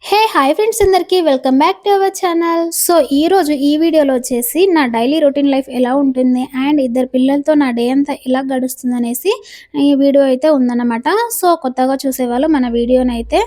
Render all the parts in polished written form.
Hi friends అందరికీ welcome back to our channel. So ఈరోజు ఈ వీడియోలో వచ్చేసి నా డైలీ రొటీన్ లైఫ్ ఎలా ఉంటుంది అండ్ ఇద్దరు పిల్లలతో నా డే అంతా ఎలా గడుస్తుంది అనేసి ఈ వీడియో అయితే ఉందన్నమాట. సో కొత్తగా చూసేవాళ్ళు మన వీడియోని అయితే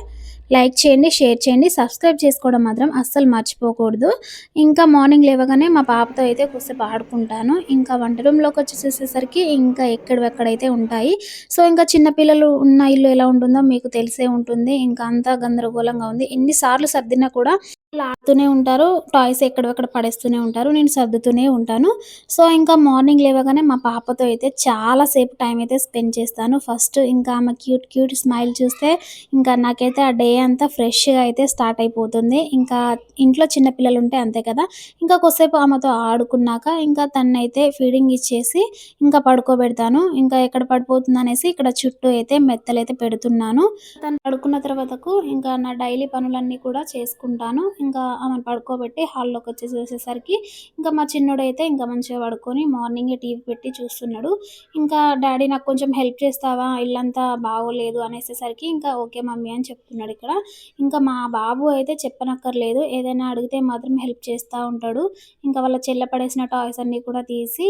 లైక్ చేయండి, షేర్ చేయండి, సబ్స్క్రైబ్ చేసుకోవడం మాత్రం అస్సలు మర్చిపోకూడదు. ఇంకా మార్నింగ్ లేవగానే మా పాపతో అయితే కొద్దిసేపు ఆడుకుంటాను. ఇంకా వంట రూమ్లోకి వచ్చి చూసేసరికి ఇంకా ఎక్కడెక్కడైతే ఉంటాయి. సో ఇంకా చిన్న పిల్లలు ఉన్న ఇల్లు ఎలా ఉంటుందో మీకు తెలిసే ఉంటుంది. ఇంకా అంతా గందరగోళంగా ఉంది. ఎన్నిసార్లు సర్దినా కూడా వాళ్ళు ఆడుతూనే ఉంటారు. టాయ్స్ ఎక్కడెక్కడ పడేస్తూనే ఉంటారు. నేను సర్దుతూనే ఉంటాను. సో ఇంకా మార్నింగ్ లేవగానే మా పాపతో అయితే చాలా సేపు టైం అయితే స్పెండ్ చేస్తాను. ఫస్ట్ ఇంకా ఆమె క్యూట్ క్యూట్ స్మైల్ చూస్తే ఇంకా నాకైతే ఆ డే అంతా ఫ్రెష్‌గా అయితే స్టార్ట్ అయిపోతుంది. ఇంకా ఇంట్లో చిన్న పిల్లలుంటే అంతే కదా! ఇంకా కొద్దిసేపు ఆమెతో ఆడుకున్నాక ఇంకా తననైతే ఫీడింగ్ ఇచ్చేసి ఇంకా పడుకోబెడతాను. ఇంకా ఎక్కడ పడిపోతుందనేసి ఇక్కడ చుట్టూ అయితే మెత్తలైతే పెడుతున్నాను. తను పడుకున్న తర్వాతకు ఇంకా నా డైలీ పనులన్నీ కూడా చేసుకుంటాను. ఇంకా ఆమెను పడుకోబెట్టి హాల్లోకొచ్చి చూసేసరికి ఇంకా మా చిన్నోడైతే ఇంకా మంచిగా పడుకొని మార్నింగే టీవీ పెట్టి చూస్తున్నాడు. ఇంకా డాడీ నాకు కొంచెం హెల్ప్ చేస్తావా? ఇల్లంతా బాగోలేదు అనేసేసరికి ఇంకా ఓకే మమ్మీ అని చెప్తున్నాడు ఇక్కడ. ఇంకా మా బాబు అయితే చెప్పనక్కర్లేదు. ఏదైనా అడిగితే మాత్రం హెల్ప్ చేస్తా ఉంటాడు. ఇంకా వాళ్ళ చెల్ల పడేసిన టాయ్స్ అన్నీ కూడా తీసి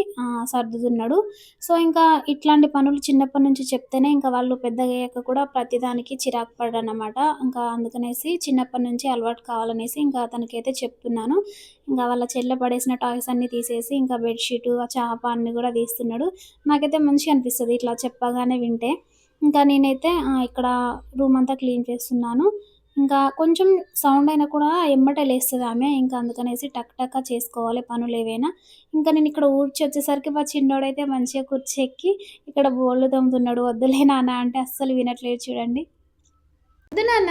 సర్దుతున్నాడు. సో ఇంకా ఇట్లాంటి పనులు చిన్నప్పటి నుంచి చెప్తేనే ఇంకా వాళ్ళు పెద్దగయ్యాక కూడా ప్రతిదానికి చిరాకు పడరనమాట. ఇంకా అందుకనేసి చిన్నప్పటి నుంచి అలవాటు కావాలనేసి ఇంకా తనకైతే చెప్తున్నాను. ఇంకా వాళ్ళ చెల్లె పడేసిన టాయ్స్ అన్నీ తీసేసి ఇంకా బెడ్‌షీటు, ఆ చాప అన్నీ గూడా తీస్తున్నాడు. నాకైతే మంచిగా అనిపిస్తది ఇట్లా చెప్పగానే వింటే. ఇంకా నేనైతే ఇక్కడ రూమ్ అంతా క్లీన్ చేస్తున్నాను. ఇంకా కొంచెం సౌండ్ అయినా కూడా ఎమ్మటే లేస్తదామె. ఇంకా అందుకనేసి టక్ టక చేసుకోవాలి పనులేవైనా. ఇంకా నేనిక్కడ ఊడ్చొచ్చేసరికి మా చిన్నోడైతే మంచిగా కుర్చీ ఎక్కి ఇక్కడ బోళ్ళు తోముతున్నాడు. "వద్దులే నాన్న" అంటే అస్సలు వినట్లేదు చూడండి. "వద్దు నాన్న.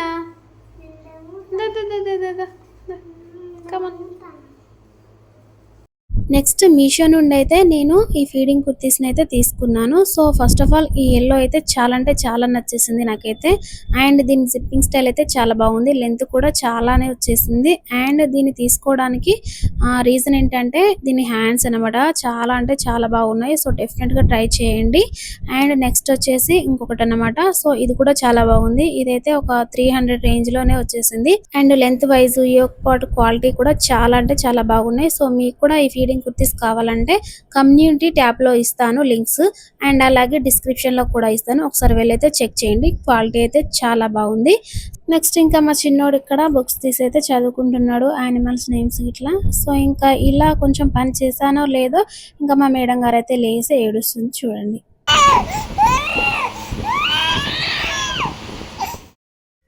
The the the the the the. Come on." Next Meesho నుండి అయితే నేను ఈ ఫీడింగ్ కుర్తీస్‌ని అయితే తీసుకున్నాను. సో, ఫస్ట్ ఆఫ్ ఆల్ ఈ యెల్లో అయితే చాలా అంటే చాలా నచ్చేసింది నాకైతే. అండ్ దీని జిప్పింగ్ స్టైల్ అయితే చాలా బాగుంది. లెంత్ కూడా చాలానే వచ్చేసింది. అండ్ దీన్ని తీసుకోవడానికి రీజన్ ఏంటంటే దీని హ్యాండ్స్ అనమాట. చాలా అంటే చాలా బాగున్నాయి. సో, డెఫినిట్‌గా ట్రై చేయండి. అండ్ నెక్స్ట్ వచ్చేసి ఇంకొకటనమాట. సో, ఇది కూడా చాలా బాగుంది. ఇదైతే ఒక 300 రేంజ్‌లోనే వచ్చేసింది. And length wise yoke part quality కూడా చాలా అంటే చాలా బాగున్నాయి. సో, మీకు కూడా ఈ ఫీడింగ్ కుర్తీస్ కావాలంటే కమ్యూనిటీ ట్యాబ్‌లో ఇస్తాను లింక్స్. అండ్ అలాగే డిస్క్రిప్షన్‌లో కూడా ఇస్తాను. ఒకసారి వెళ్ళైతే చెక్ చేయండి. క్వాలిటీ అయితే చాలా బాగుంది. నెక్స్ట్ ఇంకా మా చిన్నోడు ఇక్కడ బుక్స్ తీసైతే చదువుకుంటున్నాడు. యానిమల్స్ నేమ్స్ ఇట్లా. సో, ఇంకా ఇలా కొంచెం పని చేశానో లేదో ఇంకా మా మేడం గారైతే లేసి ఏడుస్తుంది చూడండి.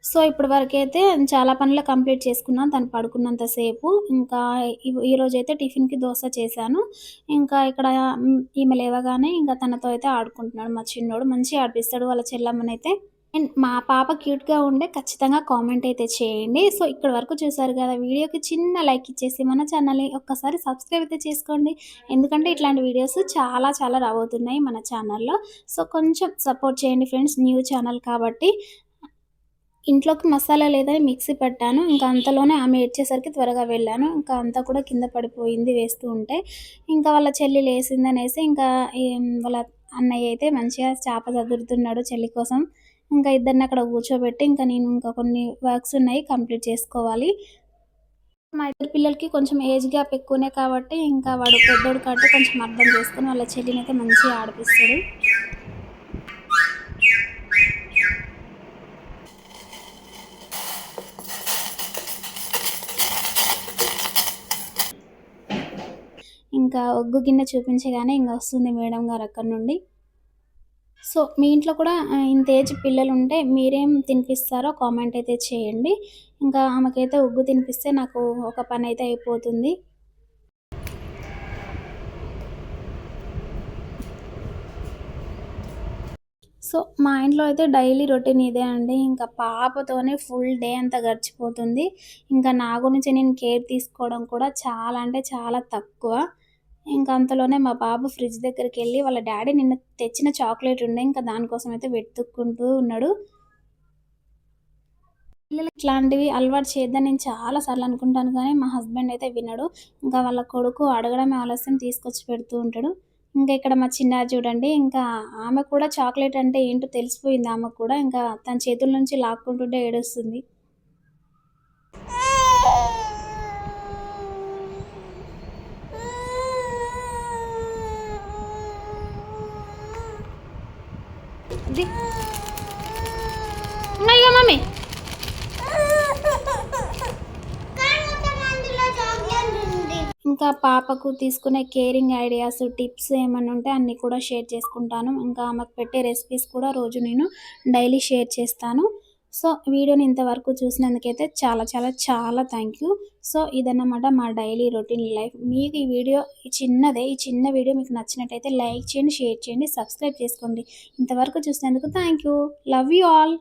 సో, ఇప్పటి వరకైతే చాలా పనులు కంప్లీట్ చేసుకున్నాను తను పడుకున్నంత సేపు. ఇంకా ఈరోజైతే టిఫిన్‌కి దోస చేశాను. ఇంకా ఇక్కడ ఈమె లేవగానే ఇంకా తనతో అయితే ఆడుకుంటున్నాడు మా చిన్నోడు. మంచిగా ఆడిపిస్తాడు వాళ్ళ చెల్లమ్మనైతే. అండ్ మా పాప క్యూట్‌గా ఉంటే ఖచ్చితంగా కామెంట్ అయితే చేయండి. సో, ఇక్కడి వరకు చూసారు కదా! వీడియోకి చిన్న లైక్ ఇచ్చేసి మన ఛానల్‌ని ఒక్కసారి సబ్స్క్రైబ్ అయితే చేసుకోండి. ఎందుకంటే ఇట్లాంటి వీడియోస్ చాలా చాలా రాబోతున్నాయి మన ఛానల్‌లో. సో, కొంచెం సపోర్ట్ చేయండి ఫ్రెండ్స్. న్యూ ఛానల్ కాబట్టి. ఇంట్లోకి మసాలా లేదని మిక్సీ పట్టాను. ఇంకా అంతలోనే ఆమె ఏడ్చేసరికి త్వరగా వెళ్ళాను. ఇంకా అంతా కూడా కింద పడిపోయింది వేస్తూ ఉంటే. ఇంకా వాళ్ళ చెల్లి లేసిందనేసి ఇంకా వాళ్ళ అన్నయ్య అయితే మంచిగా చాప సదురుతున్నాడు చెల్లి కోసం. ఇంకా ఇద్దరిని అక్కడ కూర్చోబెట్టి ఇంకా నేను ఇంకా కొన్ని వర్క్స్ ఉన్నాయి కంప్లీట్ చేసుకోవాలి. మా ఇద్దరు పిల్లలకి కొంచెం ఏజ్ గ్యాప్ ఎక్కువనే కాబట్టి ఇంకా వాడు పెద్దోడు కాబట్టి కొంచెం అర్థం చేసుకొని వాళ్ళ చెల్లినైతే మంచిగా ఆడిపిస్తాడు. ఇంకా ఒగ్గు గిన్నె చూపించగానే ఇంక వస్తుంది మేడం గారు అక్కడి నుండి. సో, మీ ఇంట్లో కూడా ఇంత ఏజ్ పిల్లలుంటే మీరేం తినిపిస్తారో కామెంట్ అయితే చేయండి. ఇంకా ఆమెకైతే ఉగ్గు తినిపిస్తే నాకు ఒక పనైతే అయిపోతుంది. సో, మా ఇంట్లో అయితే డైలీ రొటీన్ ఇదే అండి. ఇంకా పాపతోనే ఫుల్ డే అంతా గడిచిపోతుంది. ఇంకా నా గురించి నేను కేర్ తీసుకోవడం కూడా చాలా అంటే చాలా తక్కువ. ఇంక అంతలోనే మా బాబు ఫ్రిడ్జ్ దగ్గరికెళ్ళి వాళ్ళ డ్యాడీ నిన్న తెచ్చిన చాక్లెట్ ఉండే. ఇంకా దానికోసం అయితే వెతుక్కుంటూ ఉన్నాడు. పిల్లలకి ఇట్లాంటివి అలవాటు చేయొద్దని నేను చాలా సార్లు అనుకుంటాను కానీ, మా హస్బెండ్ అయితే వినడు. ఇంకా వాళ్ళ కొడుకు అడగడమే ఆలస్యం తీసుకొచ్చి పెడుతూ ఉంటాడు. ఇంకా ఇక్కడ మా చిన్నారి చూడండి, ఇంకా ఆమె కూడా చాక్లెట్ అంటే ఏంటో తెలిసిపోయింది ఆమెకు కూడా. ఇంకా తన చేతుల నుంచి లాక్కుంటుంటే ఏడుస్తుంది. ఇది ఇక మమ్మీ ఇంకా పాపకు తీసుకునే కేరింగ్ ఐడియాస్ టిప్స్ ఏమైనా ఉంటే అన్నీ కూడా షేర్ చేసుకుంటాను. ఇంకా ఆమెకు పెట్టే రెసిపీస్ కూడా రోజు నేను డైలీ షేర్ చేస్తాను. సో వీడియోని ఇంతవరకు చూసినందుకైతే చాలా చాలా చాలా థ్యాంక్ యూ. సో ఇదన్నమాట మా డైలీ రొటీన్ లైఫ్. మీకు ఈ వీడియో ఈ చిన్న వీడియో మీకు నచ్చినట్టయితే లైక్ చేయండి, షేర్ చేయండి, సబ్స్క్రైబ్ చేసుకోండి. ఇంతవరకు చూసినందుకు thank you. Love you all.